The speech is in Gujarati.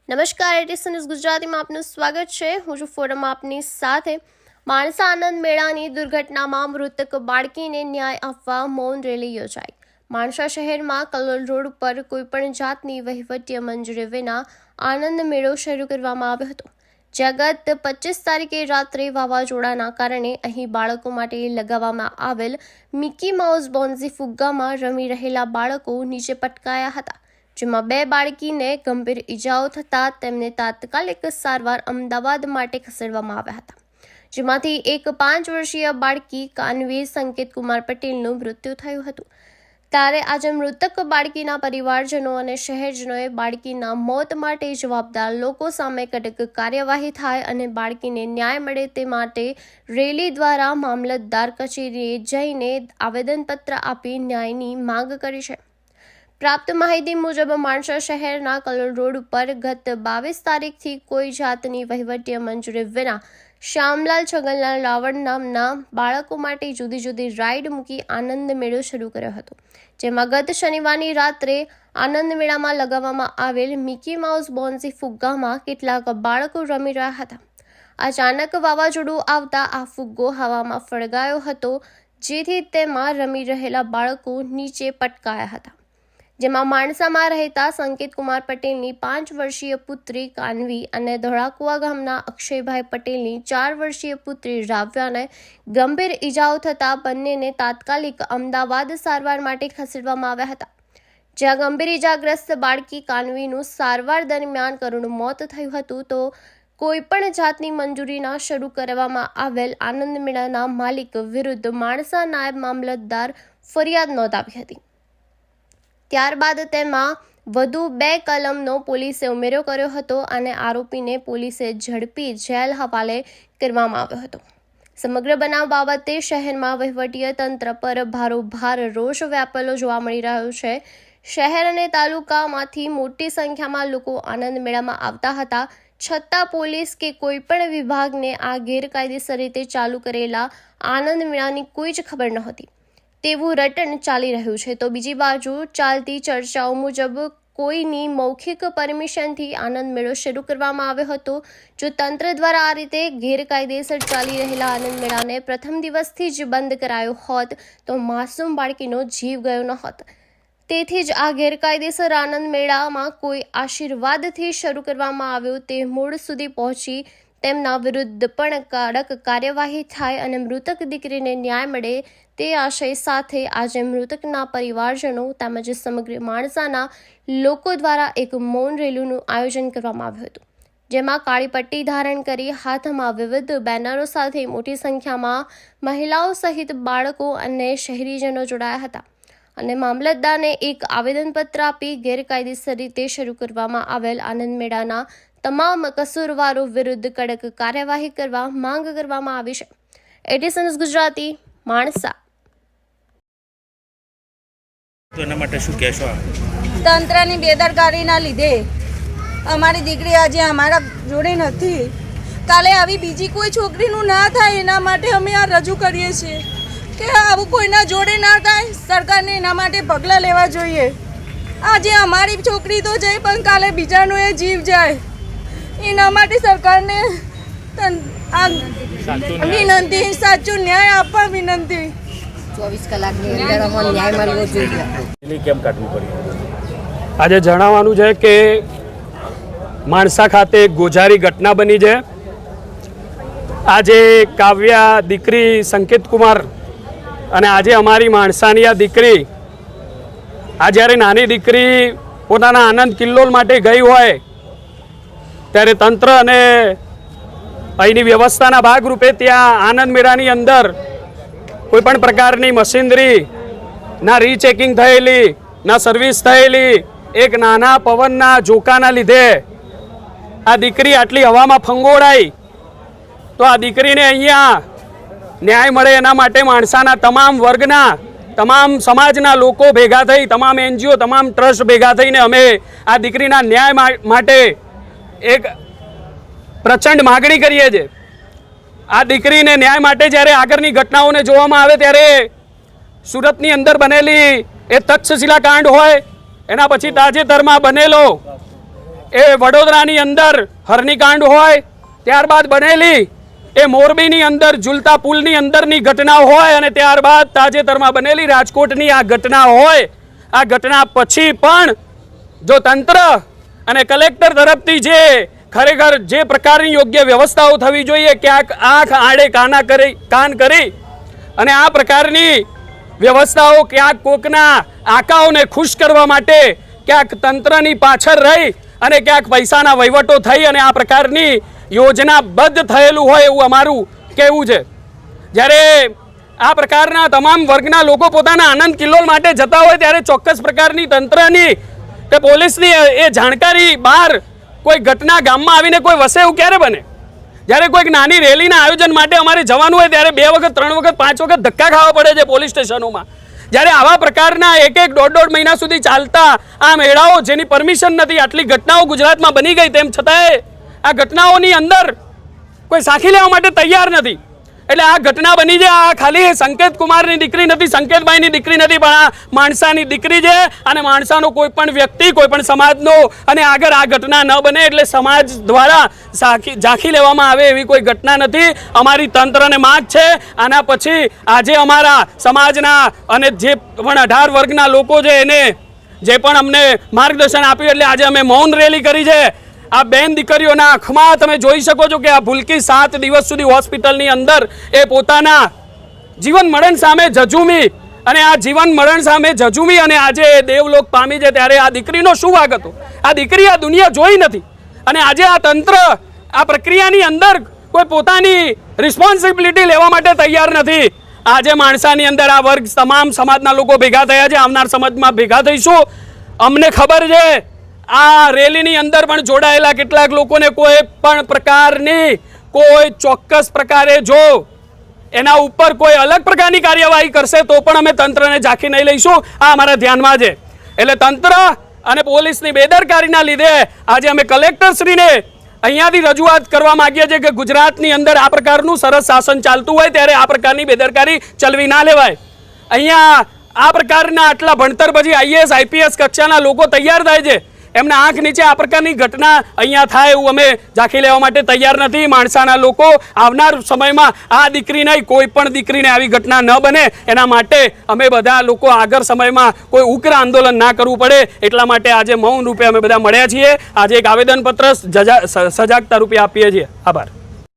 નમસ્કાર, એટીસી ન્યૂઝ ગુજરાતીમાં આપનું સ્વાગત છે। હું છું ફોરમ આપની સાથે। માણસા આનંદ મેળાની દુર્ઘટનામાં મૃતક બાળકીને ન્યાય આપવા મૌન રેલી યોજાઈ। માણસા શહેરમાં કલોલ રોડ પર કોઈપણ જાતની વહીવટીય મંજૂરી વિના આનંદ મેળો શરૂ કરવામાં આવ્યો હતો, જ્યાં ગત 25 તારીખે રાત્રે વાવાઝોડાના કારણે અહીં બાળકો માટે લગાવવામાં આવેલ મિકી માઉસ બોન્ઝી ફુગ્ગામાં રમી રહેલા બાળકો નીચે પટકાયા હતા, જેમાં 2 બાળકીને ગંભીર ઈજાઓ થતાં તેમને તાત્કાલિક સારવાર અમદાવાદ માટે ખસેડવામાં આવ્યા હતા, જેમાંથી એક 5 વર્ષીય બાળકી કાનવી સંકેત કુમાર પટેલનું મૃત્યુ થયું હતું। ત્યારે આજે મૃતક બાળકીના પરિવારજનો અને શહેરજનોએ બાળકીના મોત માટે જવાબદાર લોકો સામે કડક કાર્યવાહી થાય અને બાળકીને ન્યાય મળે તે માટે રેલી દ્વારા મામલતદાર કચેરીએ જઈને આવેદનપત્ર આપી ન્યાયની માંગ કરી છે। પ્રાપ્ત માહિતી મુજબ માણસા શહેરના કલોલ રોડ ઉપર ગત 22 તારીખથી કોઈ જાતની વહીવટીય મંજૂરી વિના શ્યામલાલ છગનલાલ રાવળ નામના બાળકો માટે જુદી જુદી રાઇડ મૂકી આનંદ મેળો શરૂ કર્યો હતો, જેમાં ગત શનિવારની રાત્રે આનંદ મેળામાં લગાવવામાં આવેલ મિકી માઉસ બોન્ઝી ફુગ્ગામાં કેટલાક બાળકો રમી રહ્યા હતા। અચાનક વાવાઝોડું આવતા આ ફુગ્ગો હવામાં ફળગાયો હતો, જેથી તેમાં રમી રહેલા બાળકો નીચે પટકાયા હતા, જેમાં માણસામાં રહેતા સંકેત કુમાર પટેલની 5 વર્ષીય પુત્રી કાનવી અને ધોળાકુવા ગામના અક્ષયભાઈ પટેલની 4 વર્ષીય પુત્રી રાવ્યાને ગંભીર ઈજાઓ થતાં બંનેને તાત્કાલિક અમદાવાદ સારવાર માટે ખસેડવામાં આવ્યા હતા, જ્યાં ગંભીર ઈજાગ્રસ્ત બાળકી કાનવીનું સારવાર દરમિયાન કરુણ મોત થયું હતું। તો કોઈપણ જાતની મંજૂરી ના શરૂ કરવામાં આવેલ આનંદ મેળાના માલિક વિરુદ્ધ માણસા નાયબ મામલતદાર ફરિયાદ નોંધાવી હતી। ત્યારબાદ તેમાં વધુ 2 કલમનો પોલીસે ઉમેરો કર્યો હતો અને આરોપીને પોલીસે ઝડપી જેલ હવાલે કરવામાં આવ્યો હતો। સમગ્ર બનાવ બાબતે શહેરમાં વહીવટીય તંત્ર પર ભારોભાર રોષ વ્યાપેલો જોવા મળી રહ્યો છે। શહેર અને તાલુકામાંથી મોટી સંખ્યામાં લોકો આનંદ મેળામાં આવતા હતા, છતાં પોલીસ કે કોઈપણ વિભાગને આ ગેરકાયદેસર રીતે ચાલુ કરેલા આનંદ મેળાની કોઈ જ ખબર નહોતી તેવું રટણ ચાલી રહ્યું છે। તો બીજી બાજુ ચાલતી ચર્ચાઓ મુજબ કોઈની મૌખિક પરમિશનથી આનંદ મેળો શરૂ કરવામાં આવ્યો હતો। જો તંત્ર દ્વારા આ રીતે ગેરકાયદેસર ચાલી રહેલા આનંદ મેળાને પ્રથમ દિવસથી જ બંધ કરાયો હોત તો માસૂમ બાળકીનો જીવ ગયો ન હોત। તેથી જ આ ગેરકાયદેસર આનંદ મેળામાં કોઈ આશીર્વાદથી શરૂ કરવામાં આવ્યો તે મૂળ સુધી પહોંચી તેમના વિરુદ્ધ પણ કડક કાર્યવાહી થાય અને મૃતક દીકરીને ન્યાય મળે તે આશય સાથે આજે મૃતકના પરિવારજનો તેમજ સમગ્ર માણસાના લોકો દ્વારા એક મૌન રેલીનું આયોજન કરવામાં આવ્યું હતું, જેમાં કાળી પટ્ટી ધારણ કરી હાથમાં વિવિધ બેનરો સાથે મોટી સંખ્યામાં મહિલાઓ સહિત બાળકો અને શહેરીજનો જોડાયા હતા અને મામલતદારને એક આવેદનપત્ર આપી ગેરકાયદેસર રીતે શરૂ કરવામાં આવેલ આનંદ મેળાના તમામ કસૂરવારો વિરુદ્ધ કડક કાર્યવાહી કરવા માંગ કરવામાં આવી છે। ATC news Gujarati, Mansa. એના માટે શું કહેશો? તંત્રની બેદરકારીના લીધે અમારી દીકરી આજે અમારા જોડે નથી। કાલે આવી બીજી કોઈ છોકરીનું ના થાય એના માટે અમે આ રજૂ કરીએ છીએ કે આવું કોઈના જોડે ના થાય। સરકારને એના માટે પગલાં લેવા જોઈએ। આજે અમારી છોકરી તો જાય પણ કાલે બીજાનો એ જીવ જાય, એના માટે સરકારને વિનંતી, સાચો ન્યાય આપવા વિનંતી। 24 કલાકની અંદર અમને ન્યાય મળવો જોઈએ। કેમ કાઢવી પડી? આજે જણાવવાનું છે કે માણસા ખાતે એક ગોઝારી ઘટના બની છે। આજે કાવ્યા દીકરી સંકેત કુમાર અને આજે અમારી માણસાની આ દીકરી આ જ્યારે નાની દીકરી પોતાના આનંદ કિલ્લોલ માટે ગઈ હોય ત્યારે તંત્ર અને અહીંની વ્યવસ્થાના ભાગરૂપે ત્યાં આનંદ મેળાની અંદર કોઈપણ પ્રકારની મશીનરી ના રીચેકિંગ થયેલી, ના સર્વિસ થયેલી, એક નાના પવનના ઝોકાના લીધે આ દીકરી આટલી હવામાં ફંગોળાઈ। તો આ દીકરીને અહીંયા ન્યાય મળે એના માટે માણસાના તમામ વર્ગના, તમામ સમાજના લોકો ભેગા થઈ, તમામ NGO, તમામ ટ્રસ્ટ ભેગા થઈને અમે આ દીકરીના ન્યાય માટે એક પ્રચંડ માગણી કરીએ છીએ। આ દીકરીને ન્યાય માટે જ્યારે આગળની ઘટનાઓને જોવામાં આવે ત્યારે સુરતની અંદર બનેલી એ તક્ષશિલા કાંડ હોય, એના પછી તાજેતરમાં બનેલો એ વડોદરાની અંદર હરણીકાંડ હોય, ત્યારબાદ બનેલી એ મોરબીની અંદર ઝૂલતા પુલની અંદરની ઘટના હોય અને ત્યારબાદ તાજેતરમાં બનેલી રાજકોટની આ ઘટના હોય, આ ઘટના પછી પણ જો તંત્ર અને કલેક્ટર તરફથી જે ખરેખર જે પ્રકારની યોગ્ય વ્યવસ્થાઓ થવી જોઈએ, ક્યાંક આંખ આડે કાન કરી અને આ પ્રકારની વ્યવસ્થાઓ ક્યાંક કોકના આંકાઓને ખુશ કરવા માટે ક્યાંક તંત્રની પાછળ રહી અને ક્યાંક પૈસાના વહીવટો થઈ અને આ પ્રકારની યોજનાબદ્ધ થયેલું હોય એવું અમારું કહેવું છે. જ્યારે આ પ્રકારના તમામ વર્ગના લોકો પોતાના આનંદ કિલ્લોલ માટે જતા હોય ત્યારે ચોક્કસ પ્રકારની તંત્રની કે પોલીસની એ જાણકારી બહાર કોઈ ઘટના ગામમાં આવીને કોઈ વસે એવું ક્યારે બને? જ્યારે કોઈક નાની રેલીના આયોજન માટે અમારે જવાનું હોય ત્યારે 2 વખત 3 વખત 5 વખત ધક્કા ખાવા પડે છે પોલીસ સ્ટેશનોમાં. જ્યારે આવા પ્રકારના 1-1, 1.5 મહિના સુધી ચાલતા આ મેળાઓ જેની પરમિશન નથી, આટલી ઘટનાઓ ગુજરાતમાં બની ગઈ તેમ છતાંય આ ઘટનાઓની અંદર કોઈ સાખી લેવા માટે તૈયાર નથી. એટલે આ ઘટના બની છે, આ ખાલી સંકેત કુમારની દીકરી નથી, સંકેતભાઈની દીકરી નથી, પણ આ માણસાની દીકરી છે અને માણસાનો કોઈ પણ વ્યક્તિ, કોઈ પણ સમાજનો અને આગળ આ ઘટના ન બને એટલે સમાજ દ્વારા ઝાંખી લેવામાં આવે એવી કોઈ ઘટના નથી. અમારી તંત્રને માંગ છે આના પછી આજે અમારા સમાજના અને જે પણ 18 વર્ગના લોકો છે એને જે પણ અમને માર્ગદર્શન આપ્યું એટલે આજે અમે મૌન રેલી કરી છે. આ બેન દીકરીઓના આંખમાં તમે જોઈ શકો છો કે આ ભૂલકી 7 દિવસ સુધી હોસ્પિટલની અંદર એ પોતાના જીવન મરણ સામે જજુમી અને આ જીવન મરણ સામે જજુમી અને આજે દેવલોક પામી છે. ત્યારે આ દીકરીનો શું વાંક હતો? આ દીકરી આ દુનિયા જોઈ નથી અને આજે આ તંત્ર આ પ્રક્રિયાની અંદર કોઈ પોતાની રિસ્પોન્સિબિલિટી લેવા માટે તૈયાર નથી. આજે માણસાની અંદર આ વર્ગ તમામ સમાજના લોકો ભેગા થયા છે, આવનાર સમાજમાં ભેગા થઈશું. અમને ખબર છે આ રેલીની અંદર પણ જોડાયેલા કેટલાક લોકોને કોઈ પણ પ્રકારની કોઈ ચોક્કસ પ્રકારે જો એના ઉપર કોઈ અલગ પ્રકારની કાર્યવાહી કરશે તો પણ અમે તંત્રને ઝાંખી નહીં લઈશું. આ અમારા ધ્યાનમાં છે. એટલે તંત્ર અને પોલીસની બેદરકારીના લીધે આજે અમે કલેક્ટરશ્રીને અહીંયાથી રજૂઆત કરવા માંગીએ છીએ કે ગુજરાતની અંદર આ પ્રકારનું સરસ શાસન ચાલતું હોય ત્યારે આ પ્રકારની બેદરકારી ચલવી ના લેવાય. અહીંયા આ પ્રકારના આટલા ભણતર પછી IAS IPS કક્ષાના લોકો તૈયાર થાય છે, એમના આંખ નીચે આ પ્રકારની ઘટના અહીંયા થાય એવું અમે ઝાંખી લેવા માટે તૈયાર નથી. માણસાના લોકો આવનાર સમયમાં આ દીકરી નહીં કોઈ પણ દીકરીને આવી ઘટના ન બને એના માટે અમે બધા લોકો આગળ સમયમાં કોઈ ઉગ્ર આંદોલન ના કરવું પડે એટલા માટે આજે મૌન રૂપે અમે બધા મળ્યા છીએ. આજે એક આવેદનપત્ર સજાગતા રૂપે આપીએ છીએ. આભાર.